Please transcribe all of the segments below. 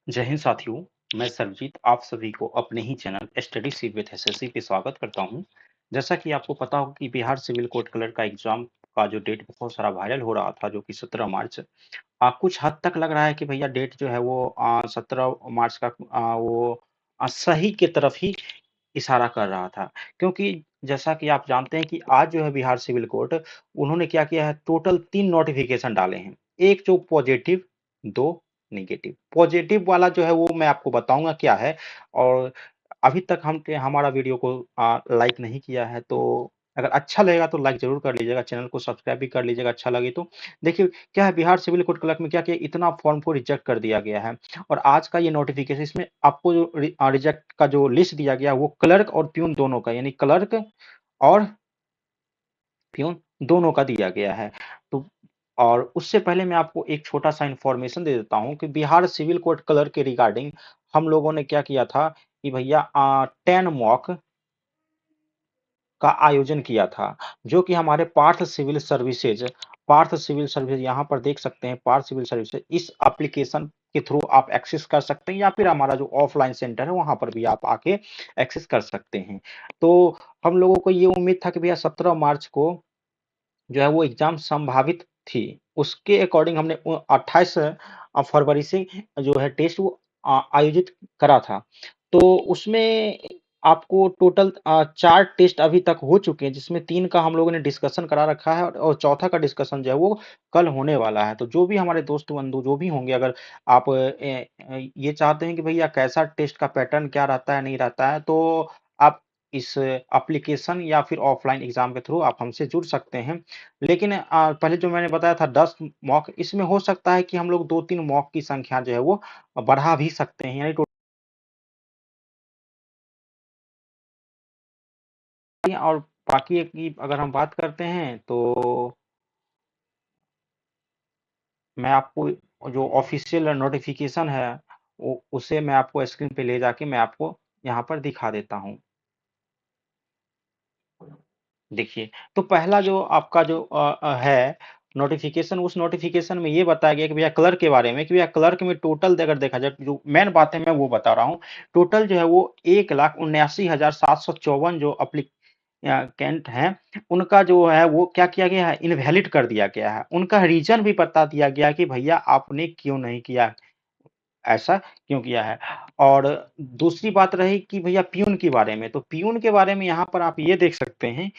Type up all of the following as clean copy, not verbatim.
जय हिंद साथियों, मैं सर्वजीत आप सभी को अपने ही channel study seat with SSC पे स्वागत करता हूं। जैसा कि आपको पता हो कि बिहार सिविल कोर्ट क्लर्क का एग्जाम का जो डेट बहुत सारा वायरल हो रहा था, जो कि 17 मार्च। कुछ हद तक लग रहा है कि भैया डेट जो है वो 17 मार्च का वो सही के तरफ ही इशारा कर रहा था। क्योंकि जैसा कि आप जानते हैं कि आज जो है बिहार सिविल कोर्ट, उन्होंने क्या किया है, टोटल 3 नोटिफ़िकेशन डाले हैं। एक जो पॉजिटिव, 2 नेगेटिव। पॉजिटिव वाला जो है वो मैं आपको बताऊँगा क्या है। और अभी तक हम हमारा वीडियो को लाइक नहीं किया है, तो अगर अच्छा लगेगा तो लाइक ज़रूर कर लीजिएगा, चैनल को सब्सक्राइब भी कर लीजिएगा अच्छा लगे तो। देखिए, क्या है, बिहार सिविल कोर्ट क्लर्क में क्या किया, इतना फॉर्म को रिजेक्ट कर दिया गया है। और आज का ये नोटिफ़िकेशन, इसमें आपको जो रिजेक्ट का जो लिस्ट दिया गया वो क्लर्क और प्यून दोनों का, यानी क्लर्क और प्यून दोनों का दिया गया है। तो और उससे पहले मैं आपको एक छोटा-सा इन्फॉर्मेशन दे देता हूँ कि बिहार सिविल कोर्ट क्लर्क के रिगार्डिंग हम लोगों ने क्या किया था कि भैया 10 मॉक का आयोजन किया था, जो कि हमारे पार्थ सिविल सर्विसेज यहाँ पर देख सकते हैं, पार्थ सिविल सर्विसेज, इस एप्लीकेशन के थ्रू आप एक्सेस कर सकते हैं, या फिर हमारा जो ऑफलाइन सेंटर है वहाँ पर भी आप आके एक्सेस कर सकते हैं। तो हम लोगों को ये उम्मीद था कि भैया 17 मार्च को जो है वो एग्जाम संभावित थी। उसके अकॉर्डिंग हमने 28 फरवरी से जो है टेस्ट वो आयोजित करा था। तो उसमें आपको टोटल 4 टेस्ट अभी तक हो चुके हैं, जिसमें 3 का हम लोगों ने डिस्कशन करा रखा है, और चौथा का डिस्कशन जो है वो कल होने वाला है। तो जो भी हमारे दोस्त बंधु जो भी होंगे, अगर आप ये चाहते हैं कि भैया कैसा टेस्ट का पैटर्न क्या रहता है, नहीं रहता है, तो आप इस एप्लीकेशन या फिर ऑफलाइन एग्जाम के थ्रू आप हमसे जुड़ सकते हैं। लेकिन पहले जो मैंने बताया था 10 मॉक, इसमें हो सकता है कि हम लोग 2-3 मॉक की संख्या जो है वो बढ़ा भी सकते हैं, यानी और बाकी की अगर हम बात करते हैं तो मैं आपको जो ऑफिशियल नोटिफिकेशन है उसे मैं आपको स्क्रीन पे ले जाके मैं आपको यहाँ पर दिखा देता हूँ। देखिए, तो पहला जो आपका जो है नोटिफिकेशन, उस नोटिफिकेशन में ये बताया गया कि भैया क्लर्क के बारे में, कि भैया क्लर्क में टोटल अगर देखा जाए, जो मेन बात है मैं वो बता रहा हूँ। टोटल जो है वो 1,79,754 जो कैंट हैं, उनका जो है वो क्या किया गया है, इनवैलिड कर दिया गया है। उनका रीजन भी बता दिया गया कि भैया आपने क्यों नहीं किया, ऐसा क्यों किया है। और दूसरी बात रही कि भैया पियून के बारे में, तो पियून के बारे में यहाँ पर आप ये देख सकते हैं,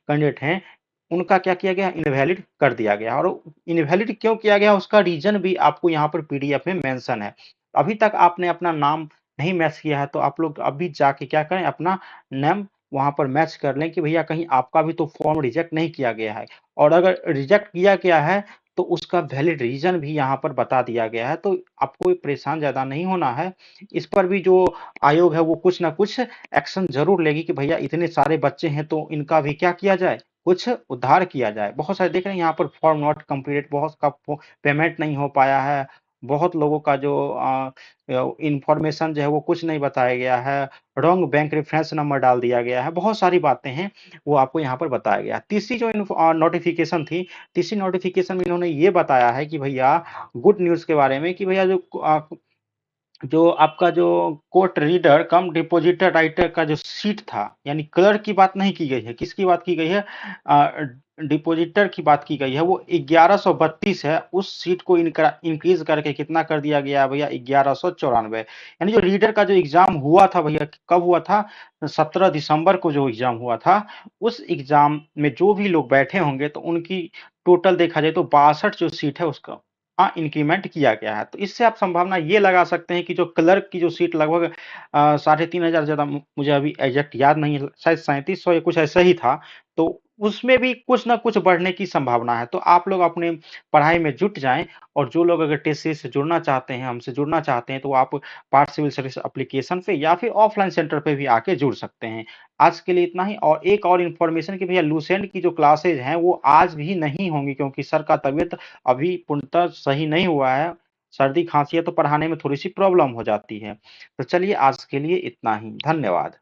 कैंडिडेट हैं, उनका क्या किया गया, इनवैलिड कर दिया गया। और इनवैलिड क्यों किया गया, उसका रीजन भी आपको यहाँ पर पीडीएफ में मेंशन है। अभी तक आपने अपना नाम नहीं मैच किया है, तो आप लोग अभी जाके क्या करें, अपना नाम वहाँ पर मैच कर लें कि भैया कहीं आपका भी तो फॉर्म रिजेक्ट नहीं किया गया है। और अगर रिजेक्ट किया गया है तो उसका वैलिड रीजन भी यहाँ पर बता दिया गया है, तो आपको परेशान ज़्यादा नहीं होना है। इस पर भी जो आयोग है वो कुछ ना कुछ एक्शन ज़रूर लेगी कि भैया इतने सारे बच्चे हैं तो इनका भी क्या किया जाए, कुछ उद्धार किया जाए। बहुत सारे देख रहे हैं यहाँ पर फॉर्म नॉट कंप्लीटेड, बहुत का पेमेंट नहीं हो पाया है, बहुत लोगों का जो इंफॉर्मेशन जो है वो कुछ नहीं बताया गया है, रॉन्ग बैंक रेफरेंस नंबर डाल दिया गया है, बहुत सारी बातें हैं वो आपको यहाँ पर बताया गया है। तीसरी जो नोटिफिकेशन थी, तीसरी नोटिफिकेशन में इन्होंने ये बताया है कि भैया गुड न्यूज़ के बारे में, कि भैया जो आपका जो court reader cum depositor writer का जो सीट था, यानी क्लर्क की बात नहीं की गई है, किसकी बात की गई है, डिपॉजिटर की बात की गई है, वो 1132 है, उस सीट को इंक्रीज करके कितना कर दिया गया भैया, 1194। यानी जो रीडर का जो एग्जाम हुआ था भैया, कब हुआ था, 17 दिसंबर को जो एग्जाम हुआ था, उस एग्जाम में जो भी लोग बैठे होंगे तो उनकी टोटल देखा जाए तो 62 जो सीट है उसका इंक्रीमेंट किया गया है। तो इससे आप संभावना ये लगा सकते हैं कि जो क्लर्क की जो सीट लगभग 3,500 ज़्यादा, मुझे अभी एग्जैक्ट याद नहीं है, शायद 3700 या कुछ ऐसा ही था। तो उसमें भी कुछ ना कुछ बढ़ने की संभावना है। तो आप लोग अपने पढ़ाई में जुट जाएँ, और जो लोग अगर टेट सीरीज से जुड़ना चाहते हैं, हमसे जुड़ना चाहते हैं, तो आप पार्थ सिविल सर्विस एप्लीकेशन पे या फिर ऑफलाइन सेंटर पे भी आके जुड़ सकते हैं। आज के लिए इतना ही। और एक और इन्फॉर्मेशन कि भैया लूसेंट की जो क्लासेज हैं वो आज भी नहीं होंगी, क्योंकि सर का तबीयत अभी पूर्णतः सही नहीं हुआ है। सर्दी खांसी है तो पढ़ाने में थोड़ी सी प्रॉब्लम हो जाती है। तो चलिए आज के लिए इतना ही, धन्यवाद।